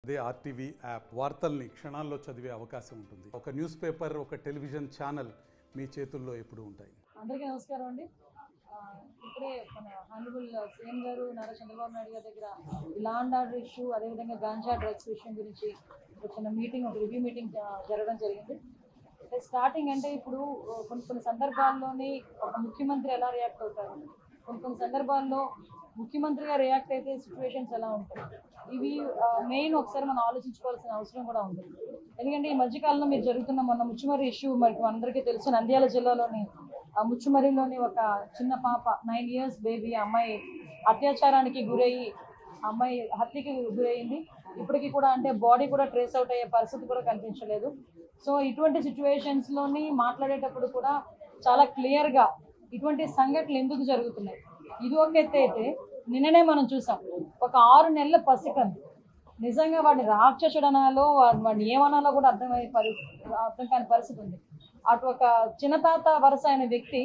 అదే RTV app వార్తల్ని క్షణాల్లో చదివే అవకాశం ఉంటుంది. ఒక న్యూస్ పేపర్, ఒక టెలివిజన్ ఛానల్ మీ చేతుల్లో ఎప్పుడూ ఉంటాయి. అందరికీ నమస్కారం అండి. ఇప్పుడే మన హానరబుల్ సీఎం గారు నారా చంద్రబాబు నాయుడు గారి దగ్గర లా అండ్ ఆర్డర్ ఇష్యూ, అదేవిధంగా గాంజా డ్రగ్స్ విషయం గురించి ఒక చిన్న మీటింగ్, ఒక రివ్యూ మీటింగ్ జరగడం జరిగింది. స్టార్టింగ్ అంటే ఇప్పుడు కొన్ని సందర్భాల్లోని ఒక ముఖ్యమంత్రి ఎలా రియాక్ట్ అవుతారు, కొన్ని సందర్భాల్లో ముఖ్యమంత్రిగా రియాక్ట్ అయితే సిచ్యువేషన్స్ ఎలా ఉంటాయి, ఇవి మెయిన్ ఒకసారి మనం ఆలోచించుకోవాల్సిన అవసరం కూడా ఉంది. ఎందుకంటే ఈ మధ్యకాలంలో మీరు జరుగుతున్న మొన్న ముచ్చుమర్రి ఇష్యూ మనకి అందరికీ తెలుసు. నంద్యాల జిల్లాలోని ముచ్చుమర్రిలోని ఒక చిన్న పాప 9 years బేబీ అమ్మాయి అత్యాచారానికి గురయ్యి అమ్మాయి హత్యకి గురయ్యింది. ఇప్పటికీ కూడా అంటే బాడీ కూడా ట్రేస్ అవుట్ అయ్యే పరిస్థితి కూడా కనిపించలేదు. సో ఇటువంటి సిచ్యువేషన్స్లోని మాట్లాడేటప్పుడు కూడా చాలా క్లియర్గా ఇటువంటి సంఘటనలు ఎందుకు జరుగుతున్నాయి, ఇది ఒక ఎత్తు అయితే నిన్ననే మనం చూసాం ఒక 6 నెలల పసికందు నిజంగా వాడిని రాక్షసుడనాలో వాడిని ఏమనాలో కూడా అర్థం కాని పరిస్థితి ఉంది. అటు ఒక చిన్నతాత వరుస అయిన వ్యక్తి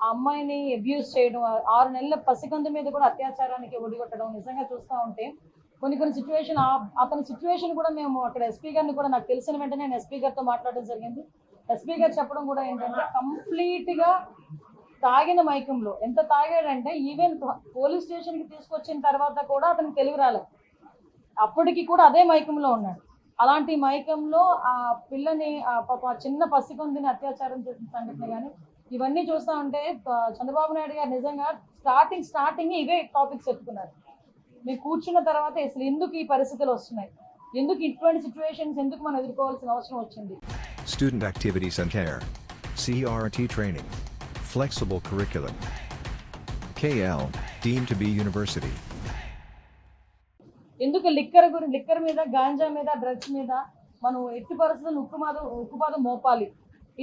ఆ అమ్మాయిని అబ్యూస్ చేయడం, 6 నెలల పసికందు మీద కూడా అత్యాచారానికి ఒడిగొట్టడం నిజంగా చూస్తూ ఉంటే కొన్ని సిచ్యువేషన్, అతని సిచ్యువేషన్ కూడా మేము అక్కడ ఎస్పీ గారిని కూడా నాకు తెలిసిన వెంటనే నేను ఎస్పీ గారితో మాట్లాడడం జరిగింది. ఎస్పీ గారు చెప్పడం కూడా ఏంటంటే కంప్లీట్గా తాగిన మైకంలో, ఎంత తాగాడంటే ఈవెన్ పోలీస్ స్టేషన్కి తీసుకొచ్చిన తర్వాత కూడా అతనికి తెలివి రాలేదు, అప్పటికి కూడా అదే మైకంలో ఉన్నాడు. అలాంటి మైకంలో ఆ పిల్లని చిన్న పసికొందిని అత్యాచారం చేసిన సంఘటన కానీ ఇవన్నీ చూస్తూ ఉంటే చంద్రబాబు నాయుడు గారు నిజంగా స్టార్టింగ్ ఇవే టాపిక్స్ చెప్పుకున్నారు. మేము కూర్చున్న తర్వాత అసలు ఎందుకు ఈ పరిస్థితులు వస్తున్నాయి, ఎందుకు ఇటువంటి సిచ్యువేషన్స్ ఎందుకు మనం ఎదుర్కోవాల్సిన అవసరం వచ్చింది. Student activities and care, CRT training, flexible curriculum, KL deemed to be university. ఎందుకు లిక్కర్ మీద, గాంజా మీద, డ్రగ్స్ మీద మనం ఎట్టి పరిస్థితుల్లో ఉక్కుపాదం మోపాలి.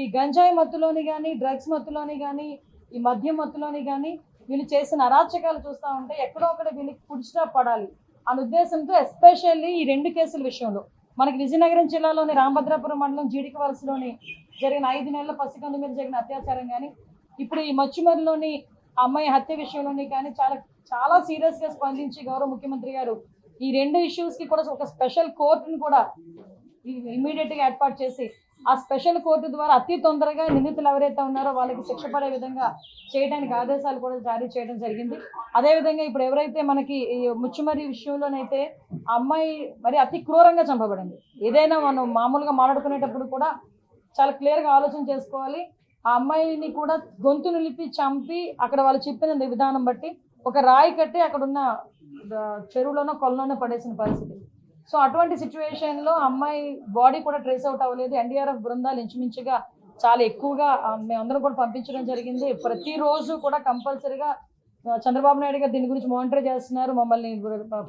ఈ గంజాయి మత్తులోని కానీ, డ్రగ్స్ మత్తులోని కానీ, ఈ మద్యం మత్తులోని కానీ వీళ్ళు చేసిన అరాచకాలు చూస్తూ ఉంటే ఎక్కడో ఒకటి వీళ్ళకి ఫుడ్ స్టాప్ పడాలి అనే ఉద్దేశంతో ఎస్పెషల్లీ ఈ 2 కేసుల విషయంలో మనకి విజయనగరం జిల్లాలోని రామభద్రాపురం మండలం జీడిక వలసలోని జరిగిన 5 నెలల పసికందు మీద జరిగిన అత్యాచారం కానీ, ఇప్పుడు ఈ మచ్చుమరిలోని అమ్మాయి హత్య విషయంలోని కానీ చాలా సీరియస్గా స్పందించి గౌరవ ముఖ్యమంత్రి గారు ఈ 2 ఇష్యూస్కి కూడా ఒక స్పెషల్ కోర్టుని కూడా ఇమీడియట్గా ఏర్పాటు చేసి ఆ స్పెషల్ కోర్టు ద్వారా అతి తొందరగా నిందితులు ఎవరైతే ఉన్నారో వాళ్ళకి శిక్ష పడే విధంగా చేయడానికి ఆదేశాలు కూడా జారీ చేయడం జరిగింది. అదేవిధంగా ఇప్పుడు ఎవరైతే మనకి ఈ ముచ్చుమర్రి విషయంలోనైతే అమ్మాయి మరి అతి క్రూరంగా చంపబడింది. ఏదైనా మనం మామూలుగా మాట్లాడుకునేటప్పుడు కూడా చాలా క్లియర్గా ఆలోచన చేసుకోవాలి. ఆ అమ్మాయిని కూడా గొంతు నిలిపి చంపి అక్కడ వాళ్ళు చెప్పిన విధానం బట్టి ఒక రాయి కట్టి అక్కడ ఉన్న చెరువులోనో కొలలోనో పడేసిన పరిస్థితి. సో అటువంటి సిచ్యువేషన్లో అమ్మాయి బాడీ కూడా ట్రేస్ అవుట్ అవ్వలేదు. ఎన్డీఆర్ఎఫ్ బృందాలు ఇంచుమించుగా చాలా ఎక్కువగా మేమందరం కూడా పంపించడం జరిగింది. ప్రతిరోజు కూడా కంపల్సరీగా చంద్రబాబు నాయుడు గారు దీని గురించి మానిటర్ చేస్తున్నారు. మమ్మల్ని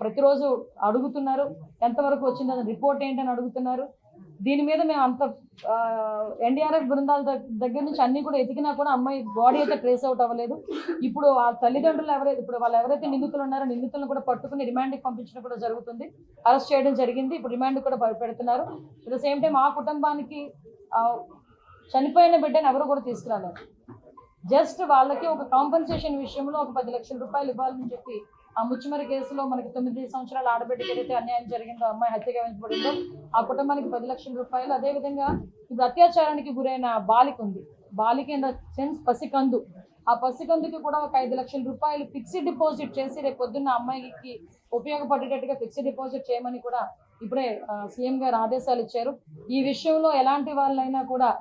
ప్రతిరోజు అడుగుతున్నారు ఎంతవరకు వచ్చిందని, రిపోర్ట్ ఏంటని అడుగుతున్నారు. దీని మీద మేము అంత ఎన్డీఆర్ఎఫ్ బృందాల దగ్గర నుంచి అన్ని కూడా ఎతికినా కూడా అమ్మాయి బాడీ అయితే ట్రేస్ అవుట్ అవ్వలేదు. ఇప్పుడు ఆ తల్లిదండ్రులు వాళ్ళు ఎవరైతే నిందితులు ఉన్నారో నిందితులను కూడా పట్టుకుని రిమాండ్కి పంపించడం కూడా జరుగుతుంది. అరెస్ట్ చేయడం జరిగింది. ఇప్పుడు రిమాండ్ కూడా పెడుతున్నారు. అట్ ద సేమ్ టైం ఆ కుటుంబానికి చనిపోయిన బిడ్డను ఎవరు కూడా తీసుకురాలేదు. జస్ట్ వాళ్ళకి ఒక కాంపెన్సేషన్ విషయంలో ఒక 10 లక్షల రూపాయలు ఇవ్వాలని చెప్పి ఆ ముచ్చుమరి కేసులో మనకి 9 సంవత్సరాల ఆడబిడ్డకి ఏదైతే అన్యాయం జరిగిందో, అమ్మాయి హత్యగా వెంచబడిందో ఆ కుటుంబానికి 10 లక్షల రూపాయలు. అదేవిధంగా ఇప్పుడు అత్యాచారానికి గురైన బాలిక ఉంది, బాలిక ఇన్ ద సెన్స్ పసికందు, ఆ పసికందుకి కూడా ఒక 5 లక్షల రూపాయలు ఫిక్స్డ్ డిపాజిట్ చేసి రేపు పొద్దున్న అమ్మాయికి ఉపయోగపడేటట్టుగా ఫిక్స్డ్ డిపాజిట్ చేయమని కూడా ఇప్పుడే సీఎం గారు ఆదేశాలు ఇచ్చారు. ఈ విషయంలో ఎలాంటి వాళ్ళైనా కూడా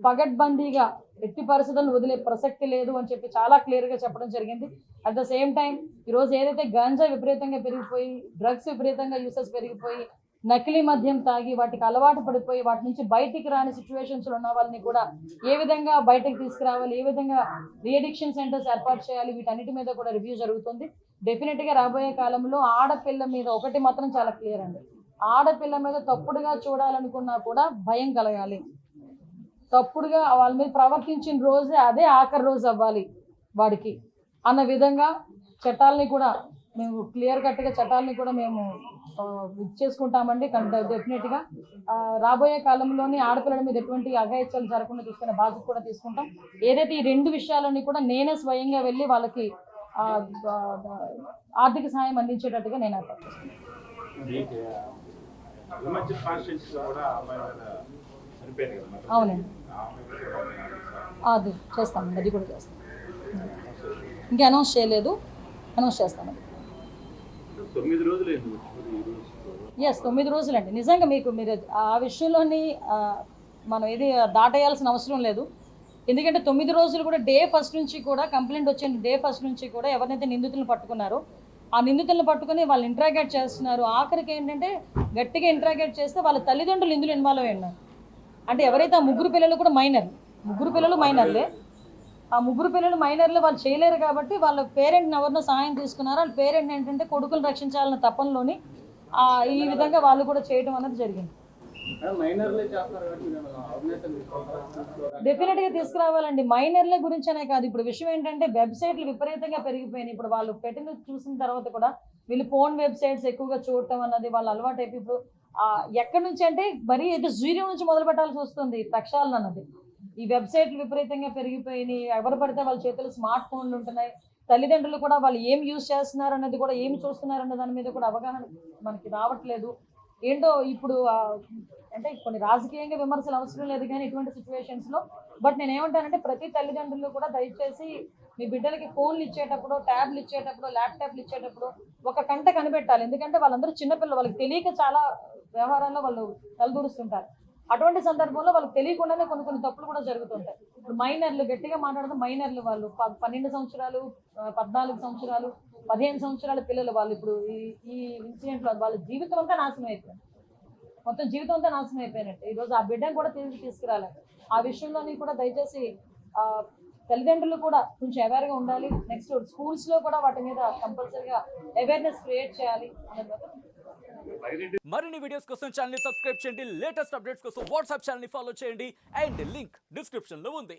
పగడ్బందీగా ఎట్టి పరిస్థితులను వదిలే ప్రసక్తి లేదు అని చెప్పి చాలా క్లియర్గా చెప్పడం జరిగింది. అట్ ద సేమ్ టైం ఈరోజు ఏదైతే గాంజా విపరీతంగా పెరిగిపోయి, డ్రగ్స్ విపరీతంగా యూసెస్ పెరిగిపోయి, నకిలీ మద్యం తాగి వాటికి అలవాటు పడిపోయి వాటి నుంచి బయటికి రాని సిచ్యువేషన్స్లో ఉన్న వాళ్ళని కూడా ఏ విధంగా బయటకు తీసుకురావాలి, ఏ విధంగా రీఅడిక్షన్ సెంటర్స్ ఏర్పాటు చేయాలి, వీటన్నిటి మీద కూడా రివ్యూ జరుగుతుంది. డెఫినెట్గా రాబోయే కాలంలో ఆడపిల్ల మీద ఒకటి మాత్రం చాలా క్లియర్ అండి, ఆడపిల్ల మీద తప్పుడుగా చూడాలనుకున్నా కూడా భయం కలగాలి. తప్పుడుగా వాళ్ళ మీద ప్రవర్తించిన రోజే అదే ఆఖరి రోజు అవ్వాలి వాడికి అన్న విధంగా చట్టాలని కూడా మేము క్లియర్ కట్గా చట్టాలని కూడా మేము చేసుకుంటామండి. డెఫినెట్గా రాబోయే కాలంలోని ఆడపిల్లల మీద ఎటువంటి అఘాయిత్యాలు జరగకుండా చూసుకునే బాధ్యత కూడా తీసుకుంటాం. ఏదైతే ఈ 2 విషయాలని కూడా నేనే స్వయంగా వెళ్ళి వాళ్ళకి ఆర్థిక సహాయం అందించేటట్టుగా నేను ఏర్పాటు చేస్తాను. హిమాచల్ కాన్స్టిట్యూన్సీలో కూడా ఆ అమ్మాయి మీద చనిపోయింది కదా మరి. అవునండి, ఆ అమ్మాయి మీద కూడా చేస్తారు. అది చేస్తామండి, అది కూడా చేస్తాం. ఇంకా అనౌన్స్ చేయలేదు, అనౌన్స్ చేస్తామండి. 9 రోజులు అయింది వచ్చి ఈ రోజు. ఎస్, 9 రోజులండి. నిజంగా మీరు ఆ విషయంలోని మనం ఏది దాటేయాల్సిన అవసరం లేదు. ఎందుకంటే 9 రోజులు కూడా డే ఫస్ట్ నుంచి కూడా కంప్లైంట్ వచ్చిన డే ఫస్ట్ నుంచి కూడా ఎవరినైతే నిందితులను పట్టుకున్నారో ఆ నిందితులను పట్టుకుని వాళ్ళు ఇంట్రాగేట్ చేస్తున్నారు. ఆఖరికి ఏంటంటే గట్టిగా ఇంట్రాగేట్ చేస్తే వాళ్ళ తల్లిదండ్రులు ఇందులో ఇన్వాల్వ్ అయి ఉన్నారు. అంటే ఎవరైతే ఆ ముగ్గురు పిల్లలు కూడా మైనర్లు, ముగ్గురు పిల్లలు మైనర్లే. ఆ ముగ్గురు పిల్లలు మైనర్లు, వాళ్ళు చేయలేరు కాబట్టి వాళ్ళ పేరెంట్ని ఎవరినో సహాయం తీసుకున్నారు. వాళ్ళ పేరెంట్ ఏంటంటే కొడుకులు రక్షించాలన్న తపనలోని ఈ విధంగా వాళ్ళు కూడా చేయడం అనేది జరిగింది. డెఫినెట్గా తీసుకురావాలండి. మైనర్ల గురించనే కాదు, ఇప్పుడు విషయం ఏంటంటే వెబ్సైట్లు విపరీతంగా పెరిగిపోయినాయి. ఇప్పుడు వాళ్ళు పెట్టిన చూసిన తర్వాత కూడా వీళ్ళు ఫోన్ వెబ్సైట్స్ ఎక్కువగా చూడటం అన్నది వాళ్ళ అలవాటు అయిపోయి ఇప్పుడు ఎక్కడి నుంచి అంటే మరీ ఏదో జీరో నుంచి మొదలు పెట్టాల్సి వస్తుంది ప్రక్షాళన అన్నది. ఈ వెబ్సైట్లు విపరీతంగా పెరిగిపోయినాయి. ఎవరు పడితే వాళ్ళ చేతుల్లో స్మార్ట్ ఫోన్లు ఉంటున్నాయి. తల్లిదండ్రులు కూడా వాళ్ళు ఏం యూజ్ చేస్తున్నారు అన్నది కూడా, ఏం చూస్తున్నారు అన్న దాని మీద కూడా అవగాహన మనకి రావట్లేదు. ఏంటో ఇప్పుడు అంటే కొన్ని రాజకీయంగా విమర్శలు అవసరం లేదు కానీ ఇటువంటి సిచ్యువేషన్స్లో బట్ నేను ఏమంటానంటే ప్రతి తల్లిదండ్రులు కూడా దయచేసి మీ బిడ్డలకి ఫోన్లు ఇచ్చేటప్పుడు, ట్యాబ్లు ఇచ్చేటప్పుడు, ల్యాప్టాప్లు ఇచ్చేటప్పుడు ఒక కంట కనిపెట్టాలి. ఎందుకంటే వాళ్ళందరూ చిన్నపిల్లలు, వాళ్ళకి తెలియక చాలా వ్యవహారాల్లో వాళ్ళు తలదూరుస్తుంటారు. అటువంటి సందర్భంలో వాళ్ళకి తెలియకుండానే కొన్ని తప్పులు కూడా జరుగుతుంటాయి. ఇప్పుడు మైనర్లు, గట్టిగా మాట్లాడదాం, మైనర్లు వాళ్ళు 12 సంవత్సరాలు, 14 సంవత్సరాలు, 15 సంవత్సరాల పిల్లలు వాళ్ళు ఇప్పుడు ఈ ఇన్సిడెంట్లో వాళ్ళ జీవితం అంతా నాశనం అయిపోయింది. మొత్తం జీవితం అంతా నాశనం అయిపోయినట్టు. ఈరోజు ఆ బిడ్డను కూడా తీసుకురాలి. ఆ విషయంలోని కూడా దయచేసి తల్లిదండ్రులు కూడా కొంచెం అవేర్గా ఉండాలి. నెక్స్ట్ స్కూల్స్లో కూడా వాటి మీద కంపల్సరీగా అవేర్నెస్ క్రియేట్ చేయాలి అన్నది. మరిన్ని వీడియోస్ కోసం ఛానల్ ని సబ్స్క్రైబ్ చేయండి. లేటెస్ట్ అప్డేట్స్ కోసం వాట్సాప్ ఛానల్ ని ఫాలో చేయండి. అండ్ లింక్ డిస్క్రిప్షన్ లో ఉంది.